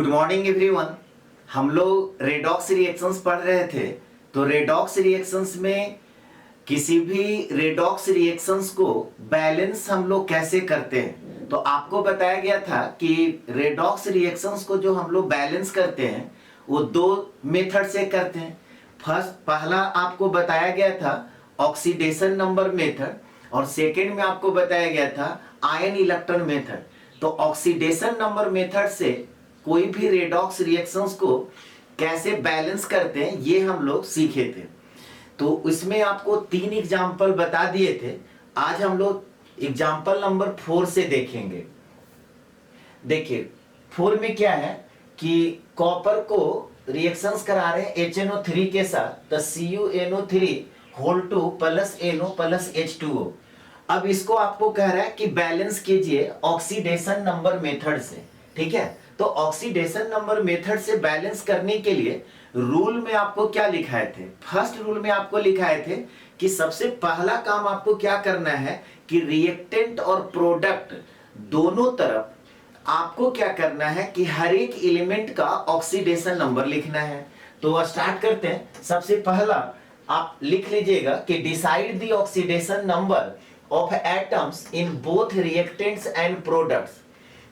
Good morning everyone. हम लोग redox reactions पढ़ रहे थे। तो रेडॉक्स रिएक्शंस में किसी भी रेडॉक्स रिएक्शंस को बैलेंस हम लोग कैसे करते हैं, तो आपको बताया गया था कि रेडॉक्स रिएक्शंस को जो हम लोग बैलेंस करते हैं वो दो मेथड से करते हैं। फर्स्ट पहला आपको बताया गया था ऑक्सीडेशन नंबर मेथड, और सेकेंड में आपको बताया गया था आयन इलेक्ट्रॉन मेथड। तो ऑक्सीडेशन नंबर मेथड से कोई भी रेडॉक्स रिएक्शंस को कैसे बैलेंस करते हैं ये हम लोग सीखे थे। तो इसमें आपको 3 एग्जाम्पल बता दिए थे। आज हम लोग एग्जाम्पल नंबर 4 से देखेंगे। देखिए 4 में क्या है कि कॉपर को रिएक्शंस करा रहे हैं HNO3 के साथ, तो CuNO3 whole 2 plus NO plus H2O। अब इसको आपको कह रहा है कि बैलेंस कीजिए ऑक्सीडेशन नंबर मेथड से। ठीक है, तो ऑक्सीडेशन नंबर मेथड से बैलेंस करने के लिए रूल में आपको क्या लिखाए थे? फर्स्ट रूल में आपको लिखाए थे कि सबसे पहला काम आपको क्या करना है कि रिएक्टेंट और प्रोडक्ट दोनों तरफ आपको क्या करना है कि हर एक एलिमेंट का ऑक्सीडेशन नंबर लिखना है। तो स्टार्ट करते हैं। सबसे पहला आप लिख लीजिएगा कि decide the oxidation number of atoms in both reactants and products.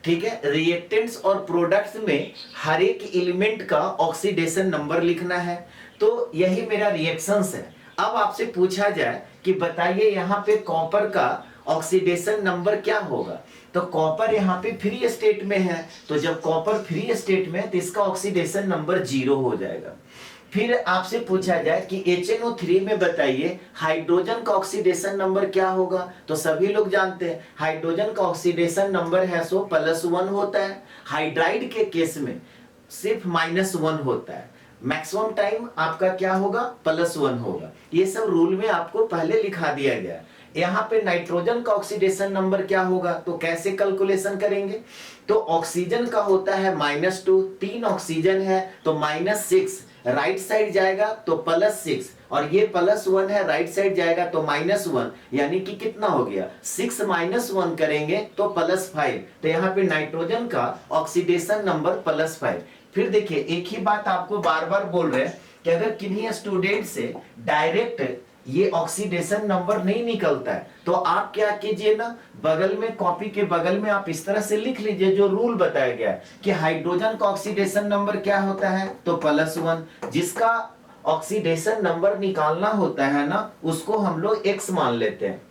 ठीक है, रिएक्टेंट्स और प्रोडक्ट्स में हर एक एलिमेंट का ऑक्सीडेशन नंबर लिखना है। तो यही मेरा रिएक्शंस है। अब आपसे पूछा जाए कि बताइए यहाँ पे कॉपर का ऑक्सीडेशन नंबर क्या होगा, तो कॉपर यहाँ पे फ्री स्टेट में है, तो जब कॉपर फ्री स्टेट में है तो इसका ऑक्सीडेशन नंबर 0 हो जाएगा। फिर आपसे पूछा जाए कि HNO3 में बताइए हाइड्रोजन का ऑक्सीडेशन नंबर क्या होगा, तो सभी लोग जानते हैं हाइड्रोजन का ऑक्सीडेशन नंबर है सो +1 होता है। हाइड्राइड के केस में सिर्फ -1 होता है। मैक्सिमम टाइम आपका क्या होगा, +1 होगा। ये सब रूल में आपको पहले लिखा दिया गया है। यहाँ पे नाइट्रोजन का ऑक्सीडेशन नंबर क्या होगा, तो कैसे कैलकुलेशन करेंगे? तो ऑक्सीजन का होता है -2, 3 ऑक्सीजन है तो -6, राइट साइड जाएगा तो +6, और ये +1 है, राइट साइड जाएगा तो -1, यानी कि कितना हो गया, 6 - 1 करेंगे तो +5। तो यहाँ पे नाइट्रोजन का ऑक्सीडेशन नंबर +5। फिर देखिए एक ही बात आपको बार बार बोल रहे हैं कि अगर किन्हीं स्टूडेंट से डायरेक्ट ये ऑक्सीडेशन नंबर नहीं निकलता है तो आप क्या कीजिए ना, बगल में कॉपी के बगल में आप इस तरह से लिख लीजिए जो रूल बताया गया है कि हाइड्रोजन का ऑक्सीडेशन नंबर क्या होता है, तो +1। जिसका ऑक्सीडेशन नंबर निकालना होता है ना उसको हम लोग X मान लेते हैं।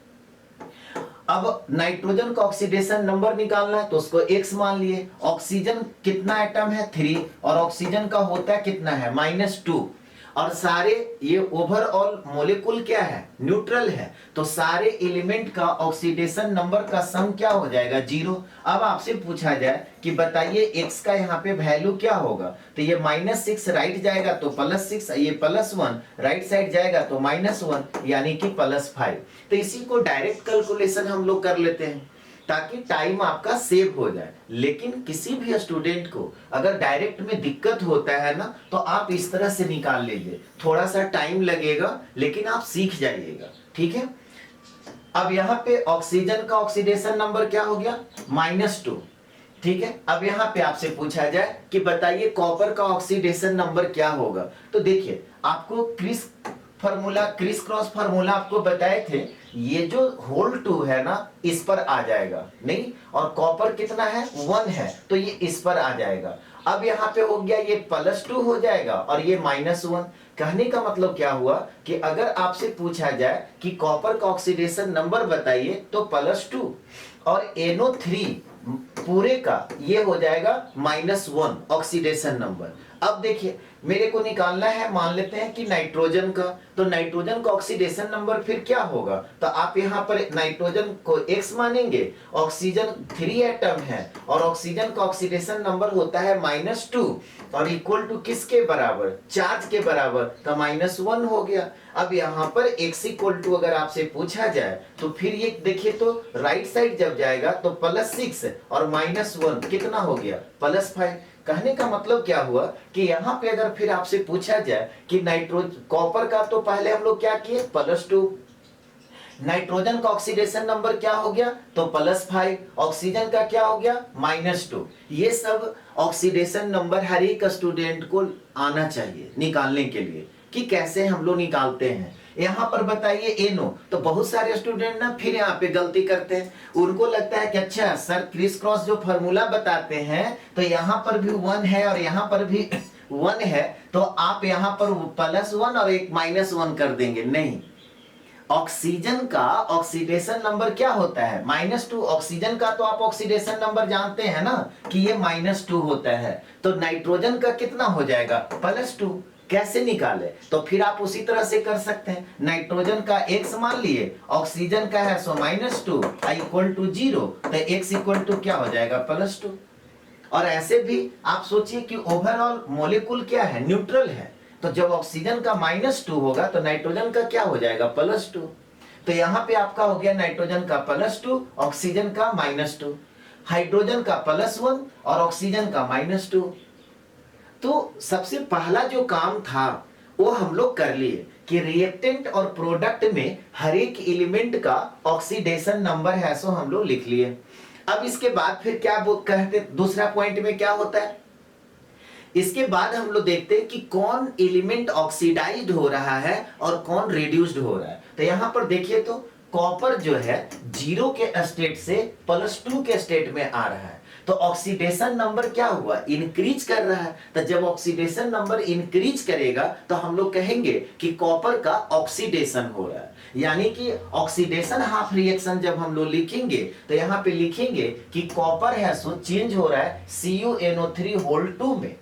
अब नाइट्रोजन का ऑक्सीडेशन नंबर निकालना है तो उसको X मान लिए। ऑक्सीजन कितना एटम है, 3, और ऑक्सीजन का होता है कितना है, -2, और सारे ये ओवरऑल मॉलिक्यूल क्या है, न्यूट्रल है, तो सारे एलिमेंट का ऑक्सीडेशन नंबर का सम क्या हो जाएगा, 0। अब आपसे पूछा जाए कि बताइए X का यहाँ पे वैल्यू क्या होगा, तो ये -6 राइट जाएगा तो +6, ये +1 राइट साइड जाएगा तो -1, यानी कि +5। तो इसी को डायरेक्ट कैलकुलेशन हम लोग कर लेते हैं ताकि टाइम आपका सेव हो जाए। लेकिन किसी भी स्टूडेंट को अगर डायरेक्ट में दिक्कत होता है ना तो आप इस तरह से निकाल लीजिए, थोड़ा सा टाइम लगेगा लेकिन आप सीख जाइएगा। ठीक है, अब यहाँ पे ऑक्सीजन का ऑक्सीडेशन नंबर क्या हो गया, -2। ठीक है, अब यहाँ पे आपसे पूछा जाए कि बताइए कॉपर का ऑक्सीडेशन नंबर क्या होगा, तो देखिए आपको क्रिस क्रॉस फार्मूला आपको बताए थे, ये जो होल 2 है ना इस पर आ जाएगा नहीं, और कॉपर कितना है, 1 है, तो ये इस पर आ जाएगा। अब यहाँ पे हो गया ये +2 हो जाएगा और ये -1। कहने का मतलब क्या हुआ कि अगर आपसे पूछा जाए कि कॉपर का ऑक्सीडेशन नंबर बताइए तो +2, और NO3 पूरे का ये हो जाएगा -1 ऑक्सीडेशन नंबर। अब देखिए मेरे को निकालना है, मान लेते हैं कि नाइट्रोजन का, तो नाइट्रोजन का ऑक्सीडेशन नंबर फिर क्या होगा, तो आप यहाँ पर नाइट्रोजन को X मानेंगे, ऑक्सीजन 3 एटम है और ऑक्सीजन का ऑक्सीडेशन नंबर होता है -2, और इक्वल टू किसके बराबर, चार्ज के बराबर, तो -1 हो गया। अब यहाँ पर X इक्वल टू अगर आपसे पूछा जाए तो फिर ये देखिए तो राइट साइड जब जाएगा तो +6 और -1 कितना हो गया, +5। कहने का मतलब क्या हुआ कि यहाँ पे अगर फिर आपसे पूछा जाए कि कॉपर का, तो पहले हम लोग क्या किए, +2, नाइट्रोजन का ऑक्सीडेशन नंबर क्या हो गया, तो +5, ऑक्सीजन का क्या हो गया, -2। ये सब ऑक्सीडेशन नंबर हर एक स्टूडेंट को आना चाहिए निकालने के लिए कि कैसे हम लोग निकालते हैं। यहाँ पर बताइए NO, तो बहुत सारे स्टूडेंट ना फिर यहाँ पे गलती करते हैं। उनको लगता है कि अच्छा सर क्रिस क्रॉस जो फॉर्मूला बताते हैं तो यहाँ पर भी 1 है और यहाँ पर भी 1 है, तो आप यहाँ पर +1 और एक -1 कर देंगे। नहीं, ऑक्सीजन का ऑक्सीडेशन नंबर क्या होता है, -2। ऑक्सीजन का तो आप ऑक्सीडेशन नंबर जानते हैं ना कि ये -2 होता है, तो नाइट्रोजन का कितना हो जाएगा, +2। कैसे निकाले, तो फिर आप उसी तरह से कर सकते हैं। नाइट्रोजन का x मान लिए, ऑक्सीजन का है सो -2 इक्वल टू 0, तो x इक्वल टू क्या हो जाएगा, +2। और ऐसे भी आप सोचिए कि ओवरऑल मॉलिक्यूल क्या है, न्यूट्रल है, तो जब ऑक्सीजन का -2 होगा तो नाइट्रोजन का क्या हो जाएगा, +2। तो यहाँ पे आपका हो गया नाइट्रोजन का +2, ऑक्सीजन का -2, हाइड्रोजन का +1 और ऑक्सीजन का -2। तो सबसे पहला जो काम था वो हम लोग कर लिए कि रिएक्टेंट और प्रोडक्ट में हर एक एलिमेंट का ऑक्सीडेशन नंबर है सो हम लोग लिख लिए। अब इसके बाद फिर क्या कहते, दूसरा पॉइंट में क्या होता है, इसके बाद हम लोग देखते हैं कि कौन एलिमेंट ऑक्सीडाइज्ड हो रहा है और कौन रिड्यूस्ड हो रहा है। तो यहां पर देखिए तो कॉपर जो है 0 के स्टेट से +2 के स्टेट में आ रहा है, तो ऑक्सीडेशन नंबर क्या हुआ, इंक्रीज कर रहा है। तो जब ऑक्सीडेशन नंबर इंक्रीज करेगा तो हम लोग कहेंगे कि कॉपर का ऑक्सीडेशन हो रहा है। यानी कि ऑक्सीडेशन हाफ रिएक्शन जब हम लोग लिखेंगे तो यहाँ पे लिखेंगे कि कॉपर है सो चेंज हो रहा है CuNO3 में।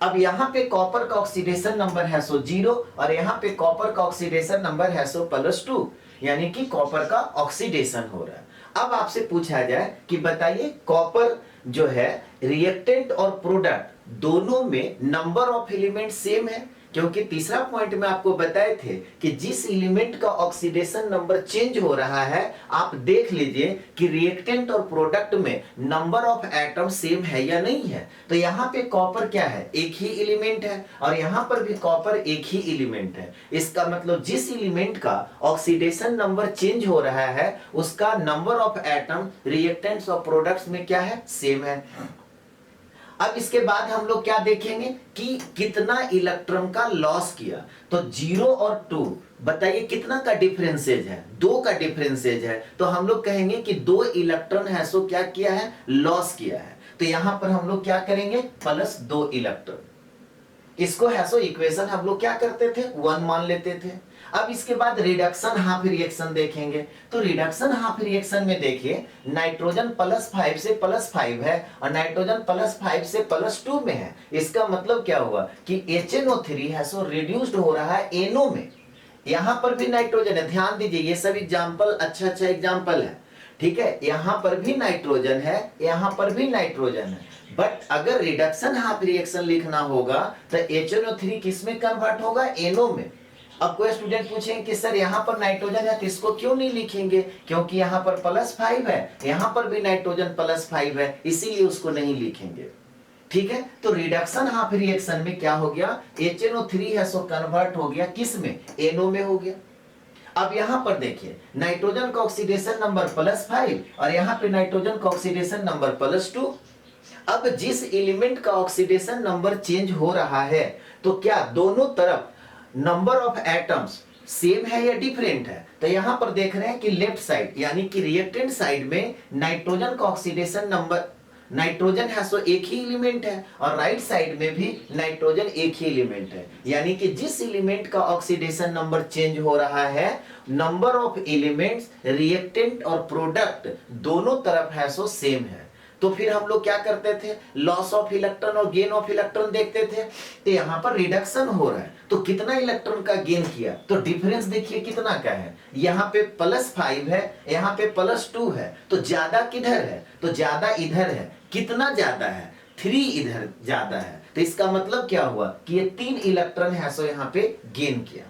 अब यहाँ पे कॉपर का ऑक्सीडेशन नंबर है सो 0 और यहाँ पे कॉपर का ऑक्सीडेशन नंबर है सो +2, यानी कि कॉपर का ऑक्सीडेशन हो रहा है। अब आपसे पूछा जाए कि बताइए कॉपर जो है रिएक्टेंट और प्रोडक्ट दोनों में नंबर ऑफ एलिमेंट सेम है, क्योंकि तीसरा पॉइंट में आपको बताए थे कि जिस एलिमेंट का ऑक्सीडेशन नंबर चेंज हो रहा है आप देख लीजिए कि रिएक्टेंट और प्रोडक्ट में नंबर ऑफ एटम सेम है या नहीं है। तो यहाँ पे कॉपर क्या है, एक ही एलिमेंट है और यहाँ पर भी कॉपर एक ही एलिमेंट है। इसका मतलब जिस एलिमेंट का ऑक्सीडेशन नंबर चेंज हो रहा है उसका नंबर ऑफ एटम रिएक्टेंट्स और प्रोडक्ट्स में क्या है, सेम है। अब इसके बाद हम लोग क्या देखेंगे कि कितना इलेक्ट्रॉन का लॉस किया, तो 0 और 2 बताइए कितना का डिफरेंसेज है, 2 का डिफरेंसेज है, तो हम लोग कहेंगे कि 2 इलेक्ट्रॉन है सो क्या किया है, लॉस किया है। तो यहां पर हम लोग क्या करेंगे, +2 इलेक्ट्रॉन। इसको है सो इक्वेशन हम लोग क्या करते थे, 1 मान लेते थे। अब इसके बाद रिडक्शन हाफ रिएक्शन देखेंगे, तो रिडक्शन हाफ रिएक्शन में देखिए नाइट्रोजन +5 से +5 है और नाइट्रोजन +5 से +2 में है। इसका मतलब क्या हुआ कि HNO3 है सो रिड्यूस्ड हो रहा है NO में। यहां पर भी नाइट्रोजन है, ध्यान दीजिए ये सब एग्जाम्पल अच्छा एग्जाम्पल है, ठीक है। यहां पर भी नाइट्रोजन है, यहां पर भी नाइट्रोजन है, बट अगर रिडक्शन हाफ रिएक्शन लिखना होगा तो HNO3 किस में कन्वर्ट होगा, NO में। अब कोई स्टूडेंट पूछेंगे कि सर यहाँ पर नाइट्रोजन है तो इसको क्यों नहीं लिखेंगे, क्योंकि यहाँ पर +5 है, यहाँ पर भी नाइट्रोजन +5 है, इसीलिए उसको नहीं लिखेंगे, ठीक है। तो रिडक्शन हाफ रिएक्शन में क्या हो गया, HNO3 है सो कन्वर्ट हो गया किस में, NO में हो गया। अब यहाँ पर देखिए नाइट्रोजन का ऑक्सीडेशन नंबर +5 और यहाँ पे नाइट्रोजन का ऑक्सीडेशन नंबर +2। अब जिस एलिमेंट का ऑक्सीडेशन नंबर चेंज हो रहा है तो क्या दोनों तरफ नंबर ऑफ एटम्स सेम है या डिफरेंट है, तो यहां पर देख रहे हैं कि लेफ्ट साइड यानी कि रिएक्टेंट साइड में नाइट्रोजन का ऑक्सीडेशन नंबर, नाइट्रोजन है सो एक ही एलिमेंट है और राइट साइड में भी नाइट्रोजन एक ही एलिमेंट है। यानी कि जिस एलिमेंट का ऑक्सीडेशन नंबर चेंज हो रहा है नंबर ऑफ एलिमेंट्स रिएक्टेंट और प्रोडक्ट दोनों तरफ है सो सेम है। तो फिर हम लोग क्या करते थे, लॉस ऑफ इलेक्ट्रॉन और गेन ऑफ इलेक्ट्रॉन देखते थे। तो यहाँ पर रिडक्शन हो रहा है तो कितना इलेक्ट्रॉन का गेन किया, तो डिफरेंस देखिए कितना का है, यहाँ पे +5 है, यहाँ पे +2 है, तो ज्यादा किधर है, तो ज्यादा इधर है। कितना ज्यादा है, 3 इधर ज्यादा है। तो इसका मतलब क्या हुआ कि ये 3 इलेक्ट्रॉन है सो यहाँ पे गेन किया।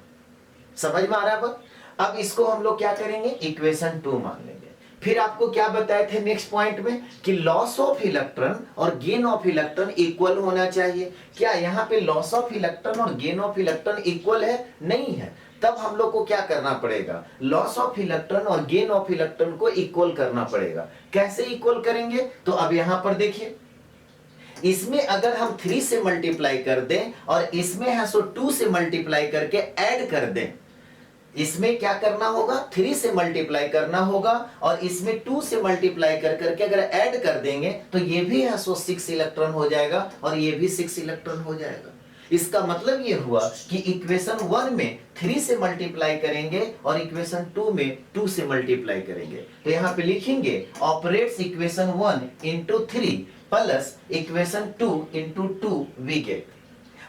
समझ में आ रहा है। अब इसको हम लोग क्या करेंगे, इक्वेशन 2 मान लेंगे। फिर आपको क्या बताए थे नेक्स्ट पॉइंट में कि लॉस ऑफ इलेक्ट्रॉन और गेन ऑफ इलेक्ट्रॉन इक्वल होना चाहिए। क्या यहाँ पे लॉस ऑफ इलेक्ट्रॉन और गेन ऑफ इलेक्ट्रॉन इक्वल है, नहीं है। तब हम लोग को क्या करना पड़ेगा, लॉस ऑफ इलेक्ट्रॉन और गेन ऑफ इलेक्ट्रॉन को इक्वल करना पड़ेगा। कैसे इक्वल करेंगे, तो अब यहां पर देखिए, इसमें अगर हम 3 से मल्टीप्लाई कर दें और इसमें है सो 2 से मल्टीप्लाई करके ऐड कर दें, इसमें क्या करना होगा, 3 से मल्टीप्लाई करना होगा और इसमें 2 से मल्टीप्लाई कर करके अगर ऐड कर देंगे तो ये भी है सो 6 इलेक्ट्रॉन हो जाएगा और ये भी 6 इलेक्ट्रॉन हो जाएगा। इसका मतलब ये हुआ कि इक्वेशन 1 में 3 से मल्टीप्लाई करेंगे और इक्वेशन 2 में 2 से मल्टीप्लाई करेंगे। तो यहां पे लिखेंगे operates equation 1 into 3 plus equation 2 into 2 we get.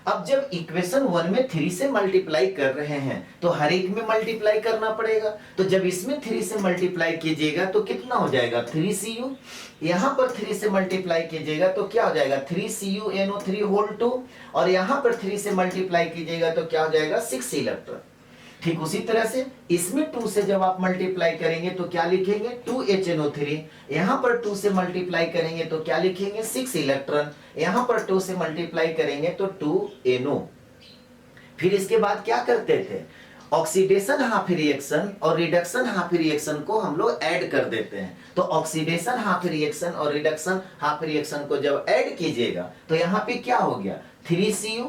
अब जब इक्वेशन 1 में 3 से मल्टीप्लाई कर रहे हैं तो हर एक में मल्टीप्लाई करना पड़ेगा। तो जब इसमें 3 से मल्टीप्लाई कीजिएगा तो कितना हो जाएगा, 3Cu। यहां पर 3 से मल्टीप्लाई कीजिएगा तो क्या हो जाएगा, 3CuNO3 होल 2, और यहां पर 3 से मल्टीप्लाई कीजिएगा तो क्या हो जाएगा, 6 इलेक्ट्रॉन। ठीक उसी तरह से इसमें 2 से जब आप मल्टीप्लाई करेंगे तो क्या लिखेंगे, 2HNO3। यहां पर 2 से मल्टीप्लाई करेंगे तो क्या लिखेंगे, 6 इलेक्ट्रॉन। यहां पर 2 से मल्टीप्लाई करेंगे तो 2NO। फिर इसके बाद क्या करते थे, ऑक्सीडेशन हाफ रिएक्शन और रिडक्शन हाफ रिएक्शन को हम लोग ऐड कर देते हैं। तो ऑक्सीडेशन हाफ रिएक्शन और रिडक्शन हाफ रिएक्शन को जब ऐड कीजिएगा तो यहां पे क्या हो गया, 3Cu,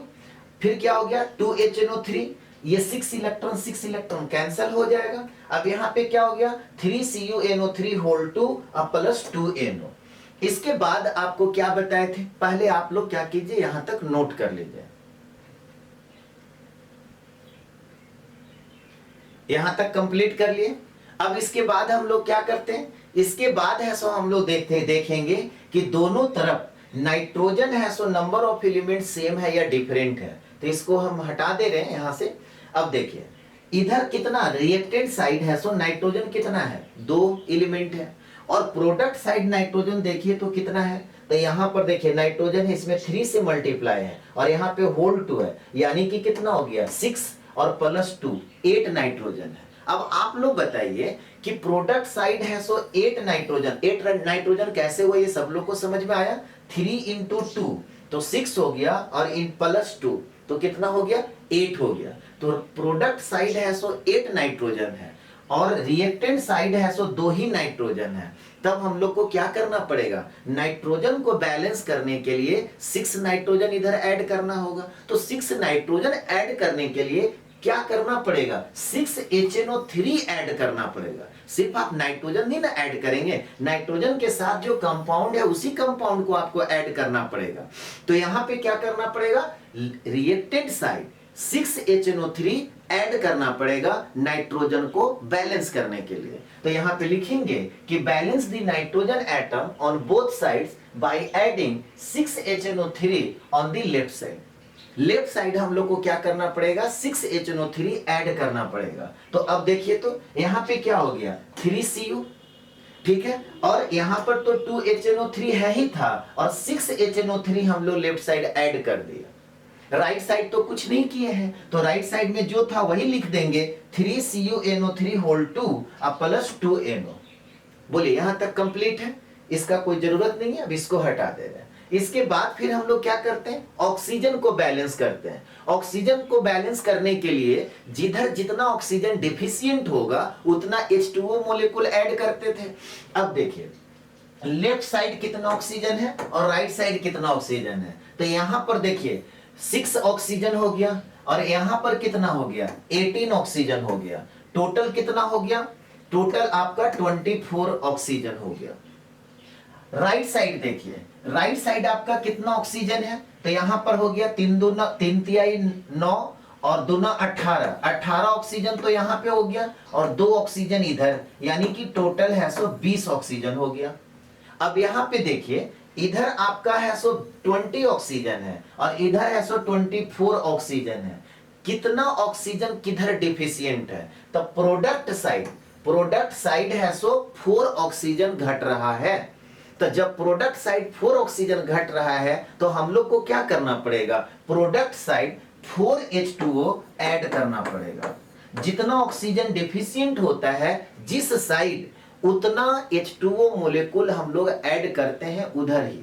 फिर क्या हो गया, 2HNO3, ये 6 इलेक्ट्रॉन कैंसिल हो जाएगा। अब यहाँ पे क्या हो गया, 3CuNO3 होल 2 अब प्लस 2NO। इसके बाद आपको क्या बताए थे, पहले आप लोग क्या कीजिए, यहां तक नोट कर लीजिए, यहां तक कंप्लीट कर लिए। अब इसके बाद हम लोग क्या करते हैं, इसके बाद है सो हम लोग देखेंगे कि दोनों तरफ नाइट्रोजन है so number of element same है या डिफरेंट है। तो इसको हम हटा दे रहे हैं यहां से। अब देखिए इधर कितना रिएक्टेंट साइड है सो नाइट्रोजन कितना है, 2 एलिमेंट है, और प्रोडक्ट साइड नाइट्रोजन देखिए तो कितना है, तो यहां पर देखिए नाइट्रोजन है, इसमें 3 से मल्टीप्लाई है और यहाँ पे होल 2 है, यानी कि कितना हो गया, 6 और प्लस 2 8 नाइट्रोजन है। अब आप लोग बताइए कि प्रोडक्ट साइड है सो 8 नाइट्रोजन कैसे हुआ, ये सब लोग को समझ में आया। 3 इंटू 2 तो 6 हो गया और इन प्लस 2 तो कितना हो गया, 8 हो गया। तो प्रोडक्ट साइड है सो 8 नाइट्रोजन है और रिएक्टेंट साइड है सो 2 ही नाइट्रोजन है। तब हम लोग को क्या करना पड़ेगा, नाइट्रोजन को बैलेंस करने के लिए 6 नाइट्रोजन इधर ऐड करना होगा। तो 6 नाइट्रोजन ऐड करने के लिए क्या करना पड़ेगा, 6HNO3 ऐड करना पड़ेगा। सिर्फ आप नाइट्रोजन नहीं ना ऐड करेंगे, नाइट्रोजन के साथ जो कंपाउंड है उसी कंपाउंड को आपको ऐड करना पड़ेगा। तो यहां पे क्या करना पड़ेगा, रिएक्टेंट साइड 6HNO3 ऐड करना पड़ेगा नाइट्रोजन को बैलेंस करने के लिए। तो यहां पे लिखेंगे कि balance the nitrogen atom on both sides by adding 6HNO3 on the left side. Left side हम लोग को क्या करना पड़ेगा, 6HNO3 ऐड करना पड़ेगा। तो अब देखिए तो यहां पे क्या हो गया, 3Cu, ठीक है, और यहां पर तो 2HNO3 है ही था और 6HNO3 हम लोग लेफ्ट साइड ऐड कर दिया। राइट साइड तो कुछ नहीं किए हैं, तो राइट साइड में जो था वही लिख देंगे, 3CuNO3 होल 2 अब प्लस 2NO। बोलिए यहां तक कंप्लीट है, इसका कोई जरूरत नहीं है, अब इसको हटा दे रहे हैं। इसके बाद फिर हम लोग क्या करते हैं, ऑक्सीजन को बैलेंस करते हैं। ऑक्सीजन को बैलेंस करने के लिए जिधर जितना ऑक्सीजन डिफिशिएंट होगा उतना H2O मॉलिक्यूल ऐड करते थे। अब देखिए लेफ्ट साइड कितना ऑक्सीजन है और राइट साइड कितना ऑक्सीजन है। तो यहां पर देखिए 6 ऑक्सीजन हो गया और यहां पर कितना हो गया, 18 ऑक्सीजन हो गया। टोटल कितना हो गया, टोटल आपका 24 ऑक्सीजन हो गया। राइट साइड देखिए, राइट साइड आपका कितना ऑक्सीजन है, तो यहां पर हो गया 3 तिहाई 9 और 2 18 ऑक्सीजन तो यहां पे हो गया और 2 ऑक्सीजन इधर, यानी कि टोटल है सो 20 ऑक्सीजन हो गया। अब यहां पे देखिए इधर आपका है सो 20 ऑक्सीजन है और इधर है सो 24 ऑक्सीजन है। कितना ऑक्सीजन किधर डिफिशिएंट है, तो प्रोडक्ट साइड है सो 4 ऑक्सीजन घट रहा है। तो जब प्रोडक्ट साइड 4 ऑक्सीजन घट रहा है तो हम लोग को क्या करना पड़ेगा, प्रोडक्ट साइड 4H2O ऐड करना पड़ेगा। जितना ऑक्सीजन डिफिशिएंट होता है जिस साइड, उतना H2O मॉलिक्यूल हम लोग ऐड करते हैं उधर ही।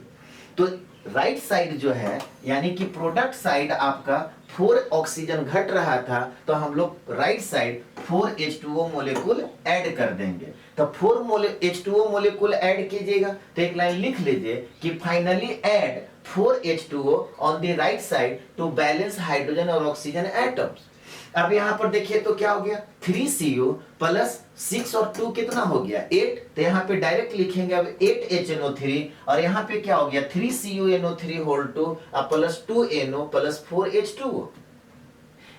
तो राइट साइड जो है यानी कि प्रोडक्ट साइड आपका 4 ऑक्सीजन घट रहा था, तो हम लोग राइट साइड 4H2O मोलेकुल ऐड कर देंगे। तो 4H2O मोलेकुल ऐड कीजिएगा, तो एक लाइन लिख लीजिए कि finally add 4H2O on the right side to balance hydrogen और ऑक्सीजन एटम्स। अब यहां पर देखिए तो क्या हो गया, 3Cu प्लस 6 और 2 कितना हो गया 8, तो यहां पे डायरेक्ट लिखेंगे अब 8HNO3 और यहां पे क्या हो गया 3CuNO3 whole 2 plus 2NO plus 4H2O।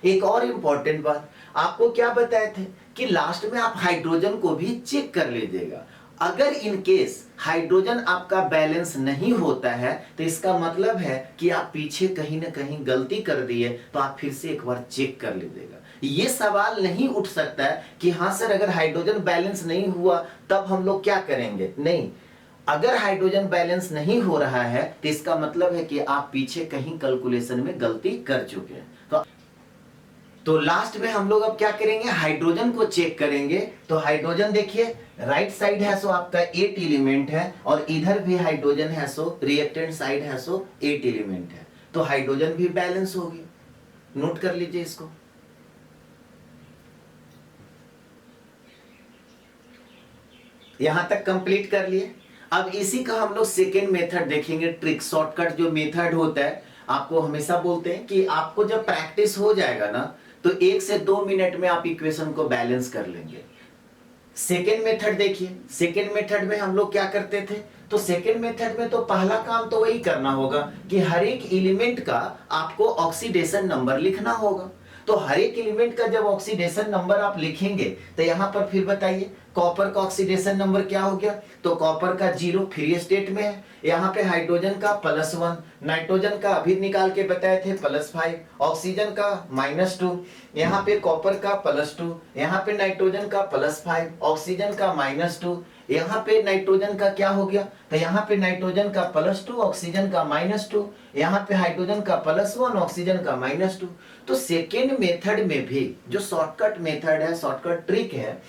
एक और इंपॉर्टेंट बात आपको क्या बताए थे कि लास्ट में आप हाइड्रोजन को भी चेक कर लीजिएगा। अगर इन केस हाइड्रोजन आपका बैलेंस नहीं होता है तो इसका मतलब है कि आप पीछे कहीं ना कहीं गलती कर दिए, तो आप फिर से एक बार चेक कर लीजिएगा। ये सवाल नहीं उठ सकता है कि हाँ सर अगर हाइड्रोजन बैलेंस नहीं हुआ तब हम लोग क्या करेंगे, नहीं। अगर हाइड्रोजन बैलेंस नहीं हो रहा है तो इसका मतलब है कि आप पीछे कहीं कैलकुलेशन में गलती कर चुके हैं। तो लास्ट में हम लोग अब क्या करेंगे, हाइड्रोजन को चेक करेंगे। तो हाइड्रोजन देखिए राइट साइड है सो आपका 8 एलिमेंट है और इधर भी हाइड्रोजन है सो रिएक्टेंट साइड है सो 8 एलिमेंट है, तो हाइड्रोजन भी बैलेंस होगी। नोट कर लीजिए इसको। यहां तक कंप्लीट कर लिए। अब इसी का हम लोग सेकेंड मेथड देखेंगे, ट्रिक शॉर्टकट जो मेथड होता है। आपको हमेशा बोलते हैं कि आपको जब प्रैक्टिस हो जाएगा ना तो 1 से 2 मिनट में आप इक्वेशन को बैलेंस कर लेंगे। सेकेंड मेथड देखिए, सेकेंड मेथड में हम लोग क्या करते थे, तो सेकेंड मेथड में तो पहला काम तो वही करना होगा कि हर एक एलिमेंट का आपको ऑक्सीडेशन नंबर लिखना होगा। तो हर एक एलिमेंट का जब ऑक्सीडेशन नंबर आप लिखेंगे तो यहां पर फिर बताइए कॉपर का ऑक्सीडेशन नंबर क्या हो गया, तो कॉपर का 0 फ्री स्टेट में है। यहाँ पे हाइड्रोजन का +1, नाइट्रोजन का अभी निकाल के बताए थे +5, ऑक्सीजन का -2, यहाँ पे कॉपर का +2, यहाँ पे नाइट्रोजन का +5, ऑक्सीजन का -2, यहाँ पे नाइट्रोजन का क्या हो गया, तो यहाँ पे नाइट्रोजन का +2 ऑक्सीजन का -2, यहाँ पे हाइड्रोजन का +1 ऑक्सीजन का -2। तो सेकेंड मेथड में भी जो शॉर्टकट मेथड है, शॉर्टकट ट्रिक है,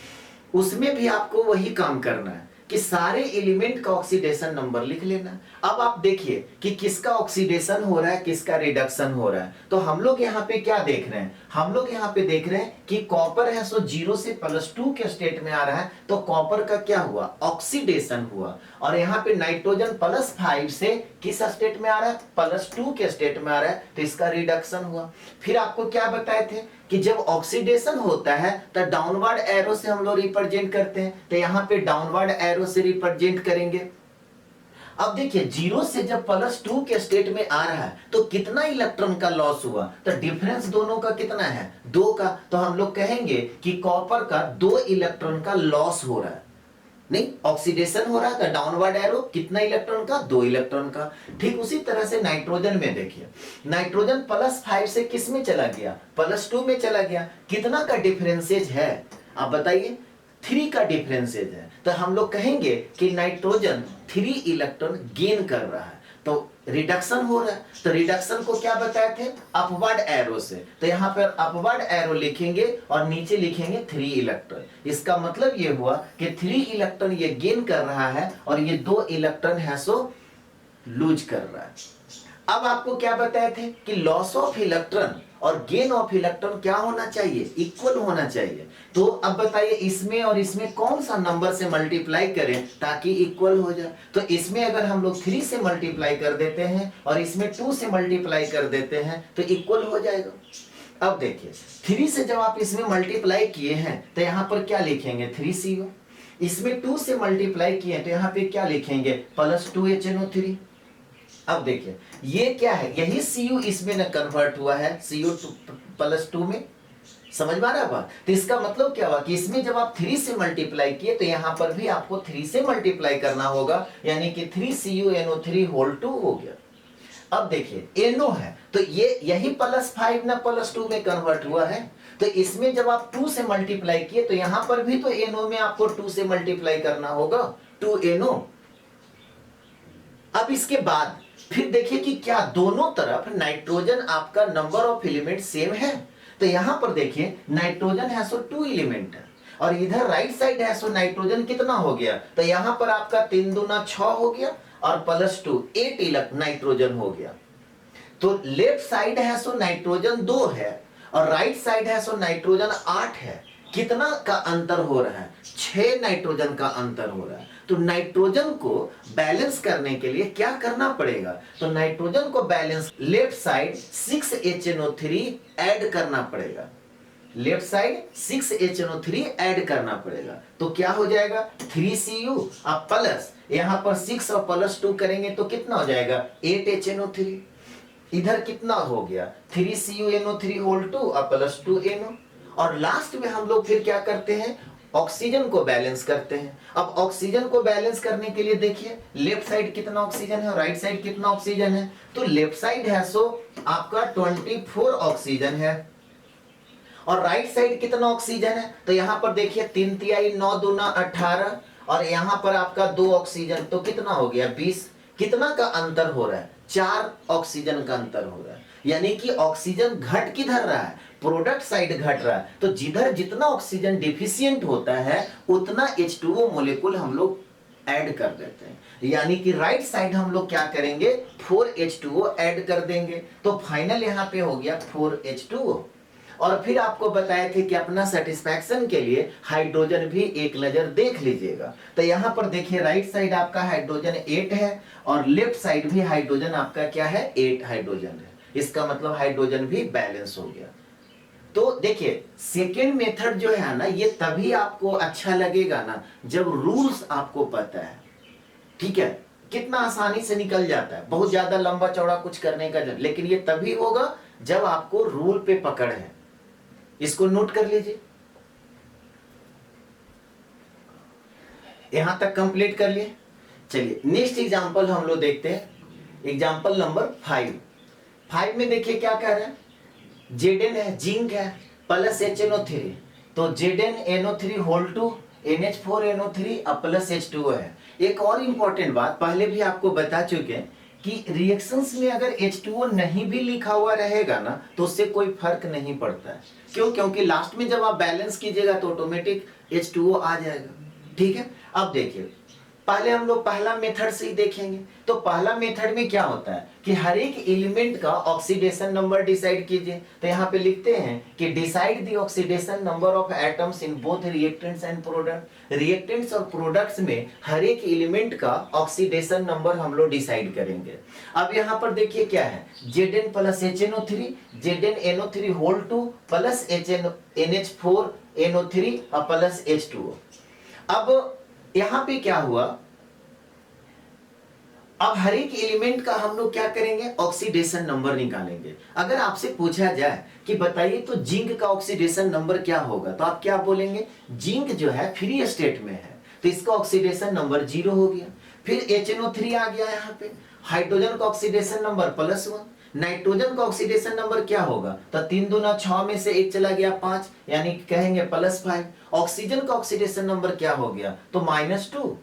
उसमें भी आपको वही काम करना है कि सारे एलिमेंट का ऑक्सीडेशन नंबर लिख लेना। अब आप देखिए कि किसका ऑक्सीडेशन हो रहा है, किसका रिडक्शन हो रहा है। तो हम लोग यहाँ पे क्या देख रहे हैं, हम लोग यहाँ पे देख रहे हैं कि कॉपर है सो 0 से +2 के स्टेट में आ रहा है, तो कॉपर का क्या हुआ, ऑक्सीडेशन हुआ। और यहाँ पे नाइट्रोजन +5 से किस स्टेट में आ रहा है, +2 के स्टेट में आ रहा है, तो इसका रिडक्शन हुआ। फिर आपको क्या बताए थे कि जब ऑक्सीडेशन होता है तो डाउनवर्ड एरो से हम लोग रिप्रेजेंट करते हैं, तो यहाँ पे डाउनवर्ड एरो से रिप्रेजेंट करेंगे। अब देखिए 0 से जब +2 के स्टेट में आ रहा है तो कितना इलेक्ट्रॉन का लॉस हुआ, तो डिफरेंस दोनों का कितना है, 2 का। तो हम लोग कहेंगे कि कॉपर का 2 इलेक्ट्रॉन का लॉस हो रहा है। नहीं, ऑक्सीडेशन हो रहा है तो डाउनवर्ड एरो कितना इलेक्ट्रॉन का, 2 इलेक्ट्रॉन का। ठीक उसी तरह से नाइट्रोजन में देखिए, नाइट्रोजन +5 से किस में चला गया, +2 में चला गया। कितना का डिफरेंसेज है आप बताइए, 3 का डिफरेंसेज है। तो हम लोग कहेंगे कि नाइट्रोजन 3 इलेक्ट्रॉन गेन कर रहा है, तो रिडक्शन हो रहा है। तो रिडक्शन को क्या बताए थे, अपवर्ड एरो से। तो यहाँ पर अपवर्ड एरो लिखेंगे और नीचे लिखेंगे 3 इलेक्ट्रॉन। इसका मतलब ये हुआ कि 3 इलेक्ट्रॉन ये गेन कर रहा है और ये 2 इलेक्ट्रॉन है सो लूज कर रहा है। अब आपको क्या बताए थे कि लॉस ऑफ इलेक्ट्रॉन और गेन ऑफ इलेक्ट्रॉन क्या होना चाहिए, इक्वल होना चाहिए। तो अब बताइए इसमें और इसमें कौन सा नंबर से मल्टीप्लाई करें ताकि इक्वल हो जाए। तो इसमें अगर हम लोग 3 से मल्टीप्लाई कर देते हैं और इसमें 2 से मल्टीप्लाई कर देते हैं तो इक्वल हो जाएगा। अब देखिए 3 से जब आप इसमें मल्टीप्लाई किए हैं तो यहाँ पर क्या लिखेंगे, 3Cu। इसमें 2 से मल्टीप्लाई किए तो यहाँ पे क्या लिखेंगे, +2HNO3। अब देखिए ये क्या है, यही Cu इसमें न कन्वर्ट हुआ है Cu +2 में, समझ में आ रहा है बात। तो इसका मतलब क्या हुआ कि इसमें जब आप 3 से मल्टीप्लाई किए तो यहाँ पर भी आपको 3 से मल्टीप्लाई करना होगा, यानी कि 3CuNO3 होल 2 हो गया। अब देखिए NO है तो ये यही +5 ना +2 में कन्वर्ट हुआ है, तो इसमें जब आप 2 से मल्टीप्लाई किए तो यहाँ पर भी तो NO में आपको 2 से मल्टीप्लाई करना होगा, 2NO। अब इसके बाद फिर देखिए कि क्या दोनों तरफ नाइट्रोजन आपका नंबर ऑफ एलिमेंट सेम है। तो यहां पर देखिए नाइट्रोजन है सो 2 एलिमेंट है और इधर राइट साइड है सो नाइट्रोजन कितना हो गया, तो यहां पर आपका 3 दूना 6 हो गया और +2 8 नाइट्रोजन हो गया। तो लेफ्ट साइड है सो नाइट्रोजन 2 है और राइट साइड है सो नाइट्रोजन 8 है। कितना का अंतर हो रहा है? 6 नाइट्रोजन का अंतर हो रहा है। तो नाइट्रोजन को बैलेंस करने के लिए क्या करना पड़ेगा? तो नाइट्रोजन को balance left side 6HNO3 add करना पड़ेगा। लेफ्ट साइड 6HNO3 ऐड करना पड़ेगा। तो क्या हो जाएगा? 3Cu अब प्लस यहां पर 6 और +2 करेंगे तो कितना हो जाएगा? 8HNO3। इधर कितना हो गया? 3CuNO3 होल 2 और +2NO। और लास्ट में हम लोग फिर क्या करते हैं? ऑक्सीजन को बैलेंस करते हैं। अब ऑक्सीजन को बैलेंस करने के लिए देखिए लेफ्ट साइड कितना ऑक्सीजन है और राइट साइड कितना ऑक्सीजन है। तो लेफ्ट साइड है सो आपका 24 ऑक्सीजन है और राइट साइड कितना ऑक्सीजन है? तो यहां पर देखिए 3 तिहाई 9 दूना 18 और यहां पर आपका 2 ऑक्सीजन, तो कितना हो गया? 20। कितना का अंतर हो रहा है? 4 ऑक्सीजन का अंतर हो रहा है। यानी कि ऑक्सीजन घट किधर रहा है? प्रोडक्ट साइड घट रहा है। तो जिधर जितना ऑक्सीजन डिफिशियंट होता है उतना H2O मोलेकुल हम लोग ऐड कर देते हैं। यानी कि राइट साइड हम लोग क्या करेंगे? 4H2O ऐड कर देंगे। तो फाइनल यहां पे हो गया 4H2O। और फिर आपको बताए थे कि अपना सेटिस्फैक्शन के लिए हाइड्रोजन भी एक नजर देख लीजिएगा। तो यहां पर देखिए राइट साइड आपका हाइड्रोजन 8 है और लेफ्ट साइड भी हाइड्रोजन आपका क्या है? 8 हाइड्रोजन है। इसका मतलब हाइड्रोजन भी बैलेंस हो गया। तो देखिए सेकेंड मेथड जो है ना, ये तभी आपको अच्छा लगेगा ना जब रूल्स आपको पता है। ठीक है, कितना आसानी से निकल जाता है, बहुत ज्यादा लंबा चौड़ा कुछ करने का, लेकिन ये तभी होगा जब आपको रूल पे पकड़ है। इसको नोट कर लीजिए। यहां तक कंप्लीट कर लिए। चलिए नेक्स्ट एग्जांपल हम लोग देखते हैं। एग्जांपल नंबर 5 में देखिए क्या कह रहे हैं? Zn है, जिंक है, प्लस HNO3। तो ZnNO3 whole 2 NH4NO3 plus H2O है। एक और इंपॉर्टेंट बात पहले भी आपको बता चुके हैं कि रिएक्शंस में अगर H2O नहीं भी लिखा हुआ रहेगा ना तो उससे कोई फर्क नहीं पड़ता है। क्यों? क्योंकि लास्ट में जब आप बैलेंस कीजिएगा तो ऑटोमेटिक H2O आ जाएगा। ठीक है, अब देखिए पहले हम लोग पहला मेथड से ही देखेंगे। तो पहला मेथड में क्या होता है कि हर एक एलिमेंट का ऑक्सीडेशन नंबर डिसाइड कीजिए। तो यहाँ पे लिखते हैं कि decide the oxidation number of atoms in both reactants and product. Reactants और प्रोडक्ट्स में हर एक एलिमेंट का ऑक्सीडेशन नंबर हम लोग डिसाइड करेंगे। अब यहाँ पर देखिए क्या है? Zn plus HNO3, ZnNO3 whole 2 plus NH4NO3 plus H2O। अब यहां पे क्या हुआ? अब हर एक एलिमेंट का हम लोग क्या करेंगे? ऑक्सीडेशन नंबर निकालेंगे। अगर आपसे पूछा जाए कि बताइए तो जिंक का ऑक्सीडेशन नंबर क्या होगा, तो आप क्या बोलेंगे? जिंक जो है फ्री स्टेट में है तो इसका ऑक्सीडेशन नंबर 0 हो गया। फिर HNO3 आ गया यहाँ पे, हाइड्रोजन का ऑक्सीडेशन नंबर +1, नाइट्रोजन का ऑक्सीडेशन नंबर क्या होगा? तो 3 दूना 6 में से 1 चला गया 5, यानी कहेंगे +5। ऑक्सीजन का ऑक्सीडेशन नंबर क्या हो गया? तो -2।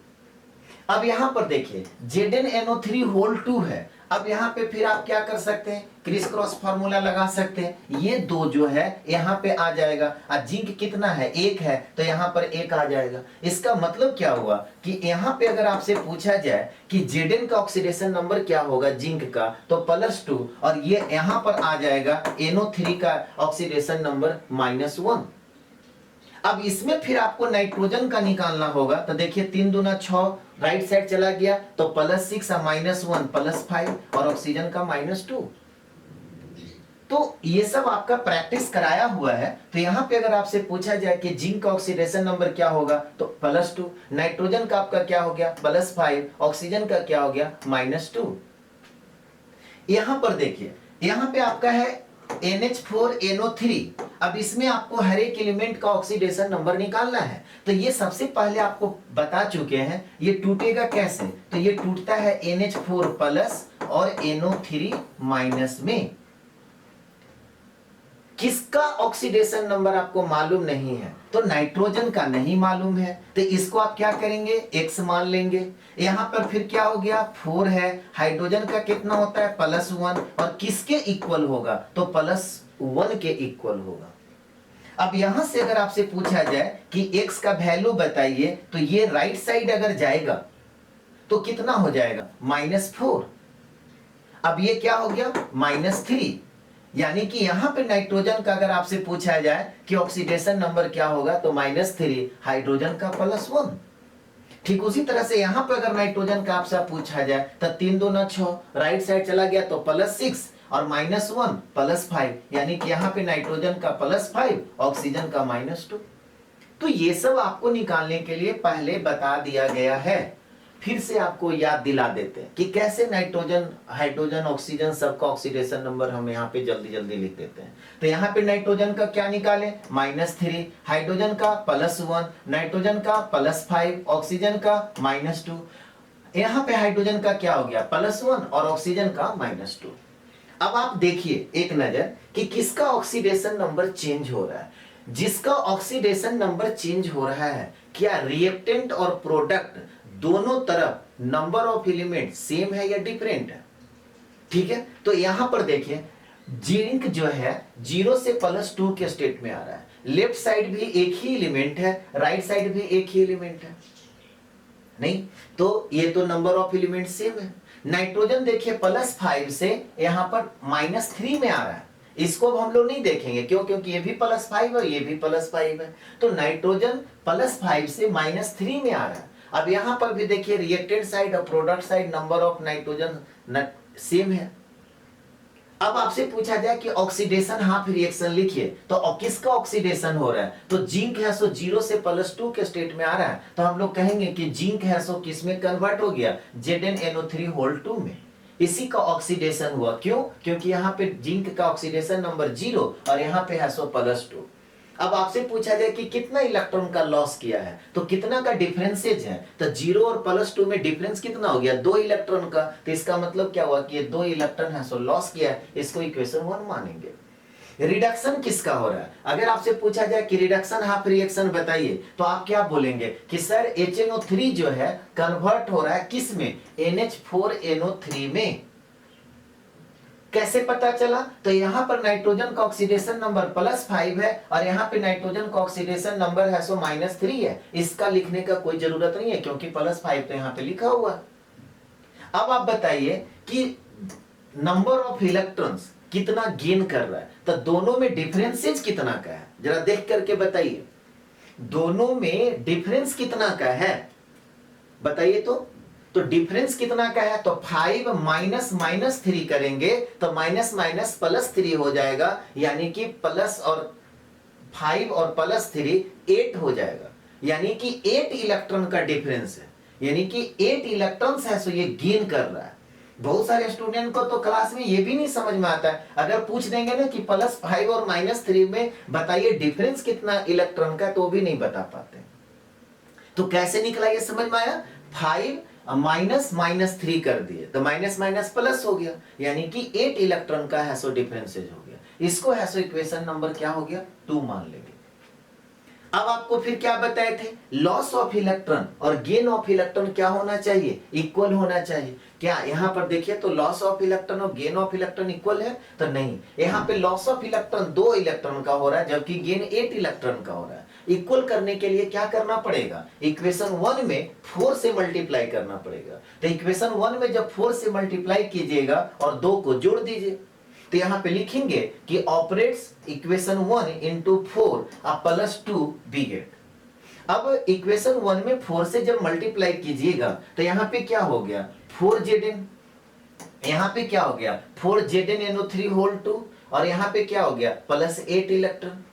अब यहां पर देखिए ZnNO3 होल 2 है। अब यहां पे फिर आप क्या कर सकते हैं? क्रिस क्रॉस फार्मूला लगा सकते हैं। ये 2 जो है यहां पे आ जाएगा और जिंक कितना है? 1 है तो यहां पर 1 आ जाएगा। इसका मतलब क्या हुआ कि यहां पे अगर आपसे पूछा जाए कि Zn का ऑक्सीडेशन नंबर क्या होगा जिंक का, तो +2 और ये यहां पर आ जाएगा NO3 का ऑक्सीडेशन नंबर -1। अब इसमें फिर आपको नाइट्रोजन का निकालना होगा। तो देखिए 3 दूना 6 राइट साइड चला गया तो +6 और -1 +5 और ऑक्सीजन का -2। तो ये सब आपका प्रैक्टिस कराया हुआ है। तो यहां पे अगर आपसे पूछा जाए कि जिंक का ऑक्सीडेशन नंबर क्या होगा, तो +2, नाइट्रोजन का आपका क्या हो गया? +5, ऑक्सीजन का क्या हो गया? -2। यहां पर देखिए यहां पे आपका है NH4NO3। अब इसमें आपको हर एक एलिमेंट का ऑक्सीडेशन नंबर निकालना है। तो ये सबसे पहले आपको बता चुके हैं। ये टूटेगा कैसे? तो ये टूटता है NH4 प्लस और NO3 माइनस में। किसका ऑक्सीडेशन नंबर आपको मालूम नहीं है? तो नाइट्रोजन का नहीं मालूम है तो इसको आप क्या करेंगे? x मान लेंगे। यहां पर फिर क्या हो गया? 4 है। हाइड्रोजन का कितना होता है? +1 और किसके इक्वल होगा? तो +1 के इक्वल होगा। अब यहां से अगर आपसे पूछा जाए कि x का वैल्यू बताइए, तो ये राइट साइड अगर जाएगा तो कितना हो जाएगा -4। अब ये क्या हो गया -3, यानी कि यहां पे नाइट्रोजन का अगर आपसे पूछा जाए कि ऑक्सीडेशन नंबर क्या होगा तो -3, हाइड्रोजन का +1। ठीक उसी तरह से यहां पर अगर नाइट्रोजन का आपसे पूछा जाए तो 3 2 9 6, राइट साइड चला गया तो +6 और -1 +5, यानी कि यहां पे नाइट्रोजन का +5, ऑक्सीजन का -2। तो ये सब आपको निकालने के लिए पहले बता दिया गया है, फिर से आपको याद दिला देते हैं कि कैसे नाइट्रोजन, हाइड्रोजन, ऑक्सीजन सबका ऑक्सीडेशन नंबर हम यहाँ पे जल्दी जल्दी लिख देते हैं। तो यहाँ पे नाइट्रोजन का क्या निकाले -3, हाइड्रोजन का +1, नाइट्रोजन का +5, ऑक्सीजन का -2। यहाँ पे हाइड्रोजन का क्या हो गया +1 और ऑक्सीजन का -2। अब आप देखिए एक नजर कि किसका ऑक्सीडेशन नंबर चेंज हो रहा है। जिसका ऑक्सीडेशन नंबर चेंज हो रहा है, क्या रिएक्टेंट और प्रोडक्ट दोनों तरफ नंबर ऑफ एलिमेंट सेम है या डिफरेंट है? ठीक है, तो यहां पर देखिए जिंक जो है 0 से +2 के स्टेट में आ रहा है। लेफ्ट साइड भी एक ही एलिमेंट है, राइट साइड भी एक ही एलिमेंट है, नहीं तो ये तो नंबर ऑफ एलिमेंट सेम है। नाइट्रोजन देखिए +5 से यहां पर -3 में आ रहा है, इसको अब हम लोग नहीं देखेंगे, क्यों? क्योंकि ये भी +5 है, ये भी +5 है, तो नाइट्रोजन +5 से -3 में आ रहा है। अब यहां पर भी देखिए रिएक्टेंट साइड और product side number of nitrogen same है। अब आपसे पूछा जाए कि ऑक्सीडेशन हाफ रिएक्शन लिखिए, तो किसका ऑक्सीडेशन हो रहा है? तो जिंक है सो 0 से +2 के स्टेट में आ रहा है, तो हम लोग कहेंगे कि जिंक है सो किस में कन्वर्ट हो गया, ZnNO3 में। इसी का ऑक्सीडेशन हुआ, क्यों? क्योंकि यहाँ पे जिंक का ऑक्सीडेशन नंबर 0 और यहाँ पे है सो +2। अब आपसे पूछा जाए कि कितना इलेक्ट्रॉन का लॉस किया है, तो कितना का डिफरेंसेज है, तो 0 और +2 में डिफरेंस कितना हो गया, 2 इलेक्ट्रॉन का। तो इसका मतलब क्या हुआ कि ये 2 इलेक्ट्रॉन है सो लॉस किया है, इसको इक्वेशन 1 मानेंगे। रिडक्शन किसका हो रहा है? अगर आपसे पूछा जाए कि रिडक्शन हाफ रिएक्शन बताइए, तो आप क्या बोलेंगे कि सर HNO3 जो है कन्वर्ट हो रहा है किस में, NH4NO3 में। कैसे पता चला? तो यहां पर नाइट्रोजन का ऑक्सीडेशन नंबर +5 है और यहां पे नाइट्रोजन का ऑक्सीडेशन नंबर है सो -3 है। इसका लिखने का कोई जरूरत नहीं है, क्योंकि +5 तो यहां पे लिखा हुआ है। अब आप बताइए कि नंबर ऑफ इलेक्ट्रॉन्स कितना गेन कर रहा है, तो दोनों में डिफरेंसेज कितना का है, जरा देख करके बताइए। दोनों में डिफरेंस कितना का है बताइए तो डिफरेंस कितना का है, तो 5 -3 करेंगे तो -+3 हो जाएगा, यानी कि प्लस और 5 और +3 8 हो जाएगा, यानी कि 8 इलेक्ट्रॉन का डिफरेंस है, यानी कि 8 इलेक्ट्रॉन्स है सो ये गेन कर रहा है। बहुत सारे स्टूडेंट को तो क्लास में ये भी नहीं समझ में आता है, अगर पूछ देंगे ना कि +5 और -3 में बताइए डिफरेंस कितना इलेक्ट्रॉन का, तो भी नहीं बता पाते। तो कैसे निकला ये समझ में आया? 5 -3 कर दिए तो माइनस माइनस प्लस हो गया, यानी कि 8 इलेक्ट्रॉन का हैसो डिफरेंसेज हो गया। इसको हैसो इक्वेशन नंबर क्या हो गया 2 मान लेंगे। अब आपको फिर क्या बताए थे, लॉस ऑफ इलेक्ट्रॉन और गेन ऑफ इलेक्ट्रॉन क्या होना चाहिए, इक्वल होना चाहिए। क्या यहाँ पर देखिए तो लॉस ऑफ इलेक्ट्रॉन और गेन ऑफ इलेक्ट्रॉन इक्वल है, तो नहीं, यहाँ पे लॉस ऑफ इलेक्ट्रॉन 2 इलेक्ट्रॉन का हो रहा है जबकि गेन 8 इलेक्ट्रॉन का हो रहा है। इक्वल करने के लिए क्या करना पड़ेगा, इक्वेशन 1 में 4 से मल्टीप्लाई करना पड़ेगा। तो इक्वेशन 1 में जब 4 से मल्टीप्लाई कीजिएगा और 2 को जोड़ दीजिए, तो यहां पे लिखेंगे कि operates equation 1 into 4 +2 we get. अब इक्वेशन 1 में 4 से जब मल्टीप्लाई कीजिएगा तो यहां पे क्या हो गया 4Zn, यहां पे क्या हो गया 4ZnNO3 होल 2 और यहां पे क्या हो गया +8 इलेक्ट्रॉन।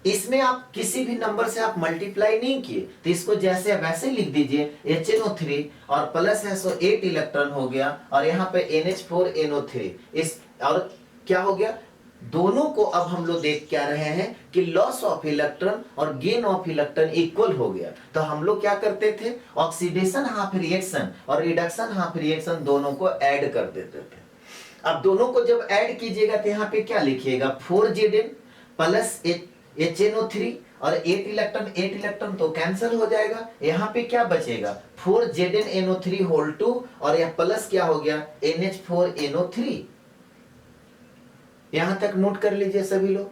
इसमें आप किसी भी नंबर से आप मल्टीप्लाई नहीं किए तो इसको जैसे वैसे लिख दीजिए HNO3 और प्लस है सो 8 इलेक्ट्रॉन हो गया और यहाँ पे NH4NO3 इस और क्या हो गया, दोनों को अब हम लोग देख क्या रहे हैं कि लॉस ऑफ इलेक्ट्रॉन और गेन ऑफ इलेक्ट्रॉन इक्वल हो गया। तो हम लोग क्या करते थे, ऑक्सीडेशन हाफ रिएक्शन और रिडक्शन हाफ रिएक्शन दोनों को ऐड कर देते थे। अब दोनों को जब ऐड कीजिएगा तो यहाँ पे क्या लिखिएगा 4Zn प्लस HNO3 और 8 इलेक्ट्रॉन तो कैंसिल हो जाएगा, यहाँ पे क्या बचेगा 4ZnNO3 होल 2 और यह प्लस क्या हो गया NH4NO3। यहां तक नोट कर लीजिए सभी लोग।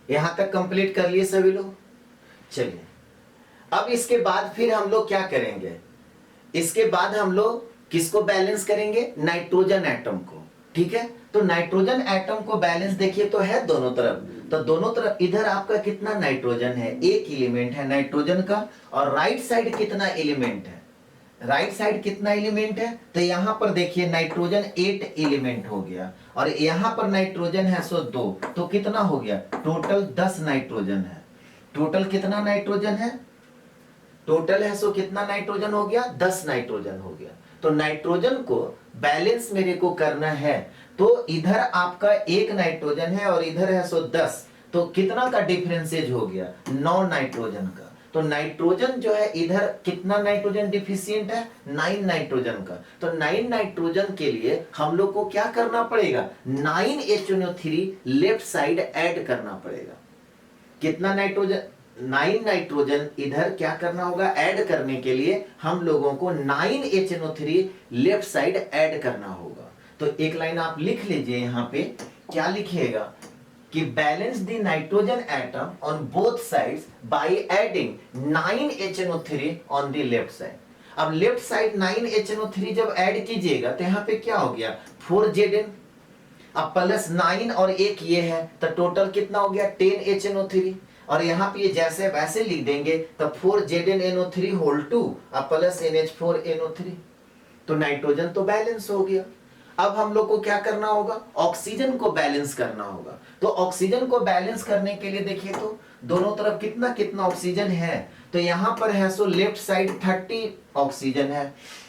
यहां तक कंप्लीट कर लिए सभी लोग। चलिए, अब इसके बाद फिर हम लोग क्या करेंगे, इसके बाद हम लोग किसको बैलेंस करेंगे, नाइट्रोजन एटम को। ठीक है, तो नाइट्रोजन एटम को बैलेंस देखिए तो है दोनों तरफ, तो दोनों तरफ इधर आपका कितना नाइट्रोजन है, एक एलिमेंट है नाइट्रोजन का, और राइट साइड कितना एलिमेंट है, राइट साइड कितना एलिमेंट है, तो यहां पर देखिए नाइट्रोजन 8 एलिमेंट हो गया, और यहां पर नाइट्रोजन है 2, तो कितना हो गया, टोटल 10 नाइट्रोजन है। टोटल कितना नाइट्रोजन है, टोटल है कितना नाइट्रोजन हो गया, 10 नाइट्रोजन हो गया। तो नाइट्रोजन को बैलेंस मेरे को करना है, तो इधर आपका एक नाइट्रोजन है और इधर है 10, तो कितना का डिफरेंसेज हो गया, 9 नाइट्रोजन का। तो नाइट्रोजन जो है इधर कितना नाइट्रोजन डिफिशियंट है, 9 नाइट्रोजन का। तो 9 नाइट्रोजन के लिए हम लोग को क्या करना पड़ेगा, 9HNO3 लेफ्ट साइड ऐड करना पड़ेगा। कितना नाइट्रोजन, 9 नाइट्रोजन इधर क्या करना होगा, ऐड करने के लिए हम लोगों को 9HNO3 लेफ्ट साइड ऐड करना होगा। तो एक लाइन आप लिख लीजिए, यहां पे क्या लिखिएगा कि balance the nitrogen atom on both sides by adding 9HNO3 on the left side. अब लेफ्ट साइड 9HNO3 जब ऐड कीजिएगा तो यहां पे क्या हो गया, 4Zn, अब प्लस 9 और एक ये है, तो टोटल कितना हो गया, 10HNO3, और यहाँ पे ये जैसे वैसे लिख देंगे तो 4ZnNO3 होल 2 अब प्लस NH4NO3, तो नाइट्रोजन तो बैलेंस हो गया। अब हम लोग को क्या करना होगा, ऑक्सीजन को बैलेंस करना होगा। तो ऑक्सीजन को बैलेंस करने के लिए देखिए तो दोनों तरफ कितना कितना ऑक्सीजन है, तो यहां पर है लेफ्ट साइड 30 ऑक्सीजन है,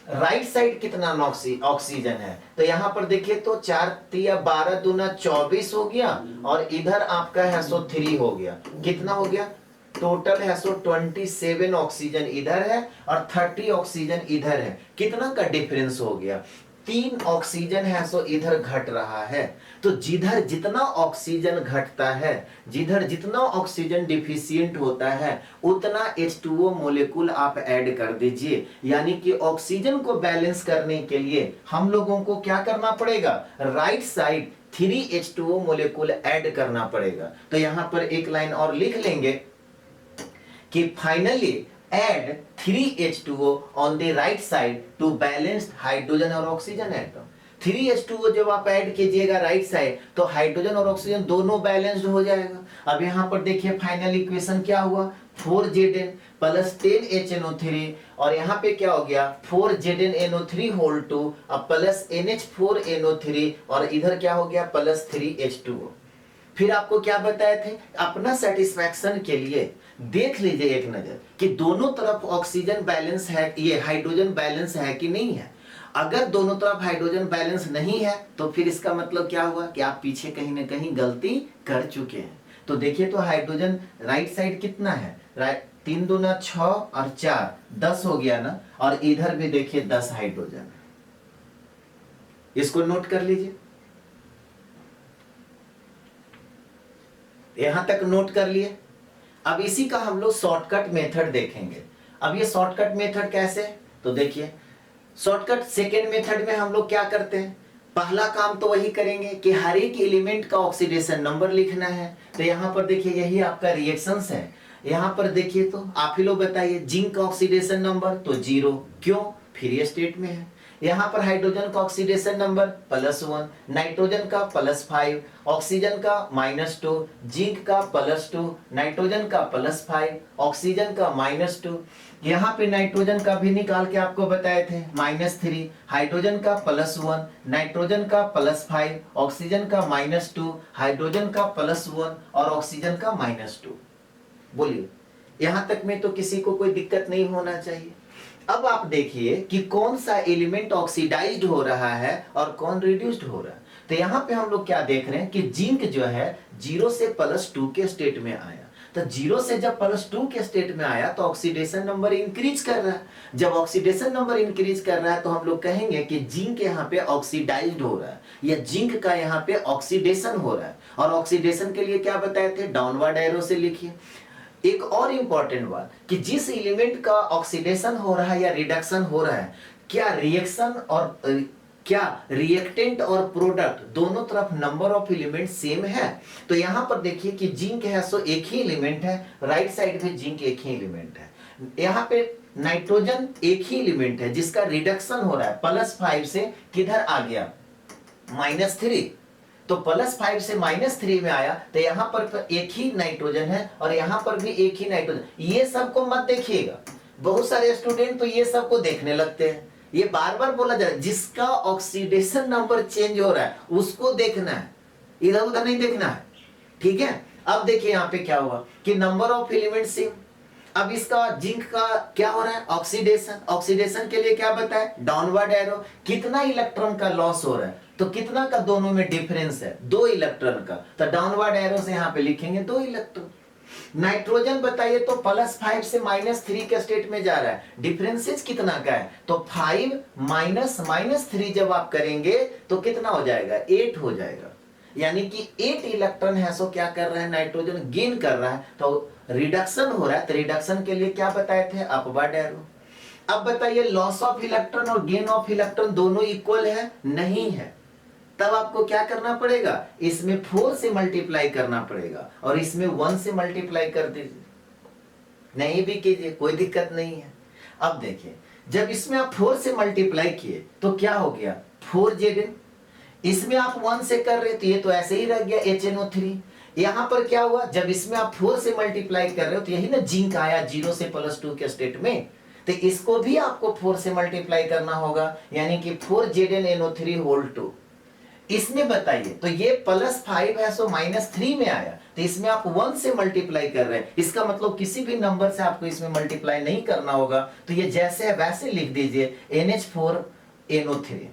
राइट साइड कितना ऑक्सीजन है, तो यहां पर देखिए तो 4 तिया 12 दूना 24 हो गया, और इधर आपका है 3 हो गया, कितना हो गया, टोटल है 27 ऑक्सीजन इधर है और 30 ऑक्सीजन इधर है, कितना का डिफरेंस हो गया, 3 ऑक्सीजन है इधर घट रहा है। तो जिधर जितना ऑक्सीजन घटता है, जिधर जितना ऑक्सीजन डिफिशियंट होता है, उतना H2O मोलेकुल आप ऐड कर दीजिए। यानी कि ऑक्सीजन को बैलेंस करने के लिए हम लोगों को क्या करना पड़ेगा, राइट साइड 3H2O मोलेकुल ऐड करना पड़ेगा। तो यहां पर एक लाइन और लिख लेंगे कि finally add 3H2O on the right side to balance hydrogen और ऑक्सीजन एटम। 3H2O जब आप ऐड कीजिएगा राइट साइड, तो हाइड्रोजन और ऑक्सीजन दोनों बैलेंस्ड हो जाएगा। अब यहाँ पर देखिए फाइनल इक्वेशन क्या हुआ, 4Zn प्लस 10HNO3, और यहाँ पे क्या हो गया, 4ZnNO3 होल 2 अब प्लस NH4NO3, और इधर क्या हो गया, प्लस 3H2O। फिर आपको क्या बताए थे, अपना सेटिस्फैक्शन के लिए देख लीजिए एक नजर कि दोनों तरफ ऑक्सीजन बैलेंस है, ये हाइड्रोजन बैलेंस है कि नहीं है। अगर दोनों तरफ हाइड्रोजन बैलेंस नहीं है तो फिर इसका मतलब क्या हुआ कि आप पीछे कहीं ना कहीं गलती कर चुके हैं। तो देखिए तो हाइड्रोजन राइट साइड कितना है, राइट 3 दूना 6 और 4 10 हो गया ना, और इधर भी देखिए 10 हाइड्रोजन है, इसको नोट कर लीजिए, यहां तक नोट कर लिए। अब इसी का हम लोग शॉर्टकट मेथड देखेंगे। अब ये शॉर्टकट मेथड कैसे, तो देखिए शॉर्टकट सेकेंड मेथड में हम लोग क्या करते हैं, पहला काम तो वही करेंगे कि हर एक एलिमेंट का ऑक्सीडेशन नंबर लिखना है। तो यहाँ पर देखिए यही आपका रिएक्शंस है। यहाँ पर देखिए तो आप ही लोग बताइए, जिंक का ऑक्सीडेशन नंबर तो 0, क्यों, फ्री स्टेट में है। यहाँ पर हाइड्रोजन का ऑक्सीडेशन नंबर +1, नाइट्रोजन का +5, ऑक्सीजन का -2, जिंक का +2, नाइट्रोजन का +5, ऑक्सीजन का -2। यहाँ पे नाइट्रोजन का भी निकाल के आपको बताए थे -3, हाइड्रोजन का +1, नाइट्रोजन का +5, ऑक्सीजन का -2, हाइड्रोजन का +1 और ऑक्सीजन का -2। बोलिए यहाँ तक में तो किसी को कोई दिक्कत नहीं होना चाहिए। अब आप देखिए कि कौन सा एलिमेंट ऑक्सीडाइज्ड हो रहा है और कौन रिड्यूस्ड हो रहा है। तो यहाँ पे हम लोग क्या देख रहे हैं कि जिंक जो है 0 से +2 के स्टेट में आया। तो 0 से जब +2 के स्टेट में आया तो ऑक्सीडेशन नंबर इंक्रीज कर रहा है। जब ऑक्सीडेशन नंबर इंक्रीज कर रहा है तो हम लोग कहेंगे कि जिंक यहाँ पे ऑक्सीडाइज्ड हो रहा है, या जिंक का यहाँ पे ऑक्सीडेशन हो रहा है। और ऑक्सीडेशन के लिए क्या बताए थे, डाउनवर्ड एरो से लिखिए। एक और इंपॉर्टेंट बात कि जिस एलिमेंट का ऑक्सीडेशन हो रहा है या रिडक्शन हो रहा है, क्या रिएक्शन और क्या रिएक्टेंट और प्रोडक्ट दोनों तरफ नंबर ऑफ एलिमेंट सेम है? तो यहां पर देखिए कि जिंक है सो एक ही एलिमेंट है, राइट साइड में जिंक एक ही एलिमेंट है। यहां पे नाइट्रोजन एक ही एलिमेंट है जिसका रिडक्शन हो रहा है, +5 से किधर आ गया, -3। तो +5 से -3 में आया, तो यहां पर एक ही नाइट्रोजन है और यहां पर भी एक ही नाइट्रोजन। ये सबको मत देखिएगा, बहुत सारे स्टूडेंट तो ये सबको देखने लगते हैं। ये बार बार बोला जा रहा है, जिसका ऑक्सीडेशन नंबर चेंज हो रहा है उसको देखना है, इधर उधर नहीं देखना है, ठीक है। अब देखिए यहां पे क्या हुआ कि नंबर ऑफ एलिमेंट सेम। अब इसका जिंक का क्या हो रहा है, ऑक्सीडेशन। ऑक्सीडेशन के लिए क्या बताए, डाउनवर्ड एरो। कितना इलेक्ट्रॉन का लॉस हो रहा है, तो कितना का दोनों में डिफरेंस है, 2 इलेक्ट्रॉन का। तो डाउनवर्ड एरो से यहां पे लिखेंगे 2 इलेक्ट्रॉन। नाइट्रोजन बताइए तो +5 से -3 के स्टेट में जा रहा है, डिफरेंसेस कितना का है, तो 5 -3 जब आप करेंगे तो कितना हो जाएगा, 8 हो जाएगा। यानी कि 8 इलेक्ट्रॉन है सो क्या कर रहा है, नाइट्रोजन गेन कर रहा है, तो रिडक्शन हो रहा है। तो रिडक्शन के लिए क्या बताए थे, अपवर्ड एरो। अब बताइए लॉस ऑफ इलेक्ट्रॉन और गेन ऑफ इलेक्ट्रॉन दोनों इक्वल है, नहीं है। तब आपको क्या करना पड़ेगा, इसमें 4 से मल्टीप्लाई करना पड़ेगा और इसमें 1 से मल्टीप्लाई कर दीजिए, नहीं भी कीजिए, कोई दिक्कत नहीं है। अब देखिए जब इसमें आप 4 से मल्टीप्लाई किए तो क्या हो गया, 4Zn। इसमें आप 1 से कर रहे तो ये तो ऐसे ही रह गया HNO3। यहां पर क्या हुआ, जब इसमें आप 4 से मल्टीप्लाई कर रहे हो तो यही ना जिंक आया 0 से +2 के स्टेट में, तो इसको भी आपको 4 से मल्टीप्लाई करना होगा, यानी कि 4ZnNO3 होल 2। इसमें बताइए तो ये +5 है सो -3 में आया, तो इसमें आप 1 से मल्टीप्लाई कर रहे हैं, इसका मतलब किसी भी नंबर से आपको इसमें मल्टीप्लाई नहीं करना होगा। तो ये जैसे है वैसे लिख दीजिए NH4NO3,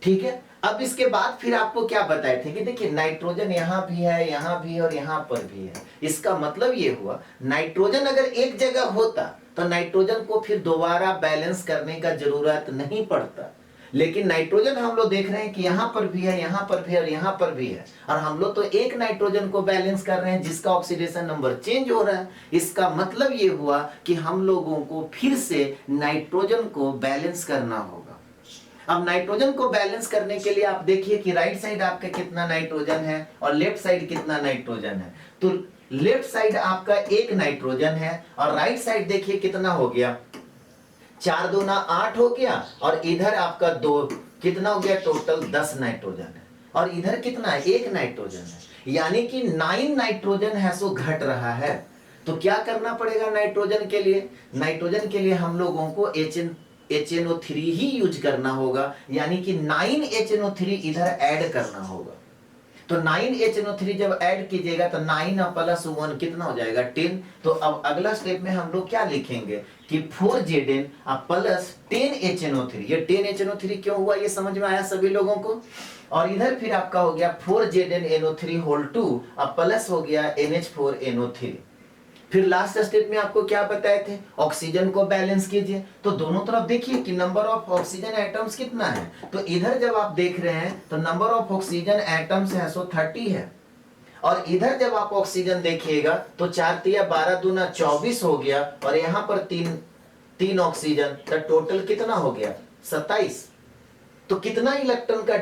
ठीक है। अब इसके बाद फिर आपको क्या बताए थे कि देखिए नाइट्रोजन यहां भी है, यहां भी और यहां पर भी है। इसका मतलब ये हुआ नाइट्रोजन अगर एक जगह होता तो नाइट्रोजन को फिर दोबारा बैलेंस करने का जरूरत नहीं पड़ता, लेकिन नाइट्रोजन हम लोग देख रहे हैं कि यहां पर भी है, यहां पर भी है और यहां पर भी है, और हम लोग तो एक नाइट्रोजन को बैलेंस कर रहे हैं जिसका ऑक्सीडेशन नंबर चेंज हो रहा है। इसका मतलब ये हुआ कि हम लोगों को फिर से नाइट्रोजन को बैलेंस करना होगा। अब नाइट्रोजन को बैलेंस करने के लिए आप देखिए कि राइट साइड आपका कितना नाइट्रोजन है और लेफ्ट साइड कितना नाइट्रोजन है। तो लेफ्ट साइड आपका 1 नाइट्रोजन है और राइट साइड देखिए कितना हो गया, 4 दूना 8 हो गया, और इधर आपका 2, कितना हो गया, टोटल 10 नाइट्रोजन है, और इधर कितना है, 1 नाइट्रोजन है, यानी कि 9 नाइट्रोजन है सो घट रहा है। तो क्या करना पड़ेगा नाइट्रोजन के लिए, नाइट्रोजन के लिए हम लोगों को HNO3 ही यूज करना होगा, यानी कि 9HNO3 इधर ऐड करना होगा। तो 9HNO3 जब ऐड कीजिएगा तो 9 + 1 कितना हो जाएगा, 10। तो अब अगला स्टेप में हम लोग क्या लिखेंगे कि 4Zn + 10HNO3। ये 10HNO3 क्यों हुआ ये समझ में आया सभी लोगों को। और इधर फिर आपका हो गया 4ZnNO3 होल 2 अब प्लस हो गया NH4NO3। फिर लास्ट स्टेप में आपको क्या बताए थे, ऑक्सीजन को बैलेंस कीजिए। तो दोनों तरफ देखिए कि नंबर ऑफ ऑक्सीजन एटम्स कितना है। तो इधर जब आप देख रहे हैं तो नंबर ऑफ ऑक्सीजन एटम्स है सो 30 है, और इधर जब आप ऑक्सीजन देखिएगा तो 4 × 12 × 24 हो गया, और यहाँ पर 3 ऑक्सीजन, तो टोटल कितना हो गया, 27। तो कितना इलेक्ट्रॉन का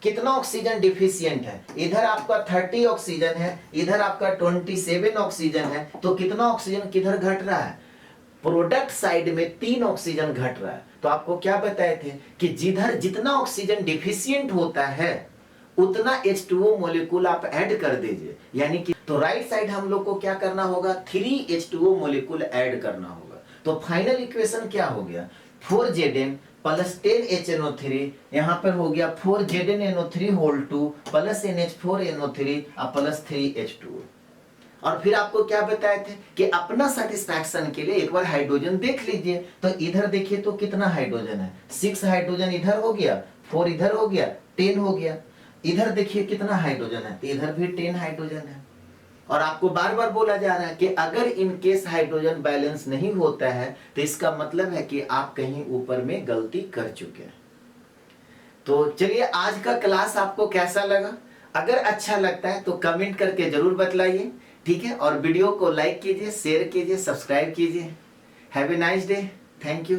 कितना ऑक्सीजन डिफिशिएंट है, इधर आपका 30 ऑक्सीजन है, इधर आपका 27 ऑक्सीजन है। तो कितना ऑक्सीजन किधर घट रहा है, प्रोडक्ट साइड में 3 ऑक्सीजन घट रहा है। तो आपको क्या बताए थे कि जिधर जितना ऑक्सीजन डिफिशिएंट होता है उतना H2O मॉलिक्यूल आप ऐड कर दीजिए, यानी कि तो राइट साइड हम लोग को क्या करना होगा, 3 H2O मॉलिक्यूल ऐड करना होगा। तो फाइनल इक्वेशन क्या हो गया, 4Zn + 10HNO3, यहाँ पर हो गया 4ZnNO3 होल 2 + NH4NO3 + 3H2O। और फिर आपको क्या बताए थे कि अपना सेटिस्फैक्शन के लिए एक बार हाइड्रोजन देख लीजिए। तो इधर देखिए तो कितना हाइड्रोजन है, 6 हाइड्रोजन इधर हो गया, 4 इधर हो गया, 10 हो गया। इधर देखिए कितना हाइड्रोजन है, इधर भी 10 हाइड्रोजन है। और आपको बार बार बोला जा रहा है कि अगर इन केस हाइड्रोजन बैलेंस नहीं होता है तो इसका मतलब है कि आप कहीं ऊपर में गलती कर चुके हैं। तो चलिए आज का क्लास आपको कैसा लगा, अगर अच्छा लगता है तो कमेंट करके जरूर बतलाइए, ठीक है। और वीडियो को लाइक कीजिए, शेयर कीजिए, सब्सक्राइब कीजिए। Have a nice day, thank you.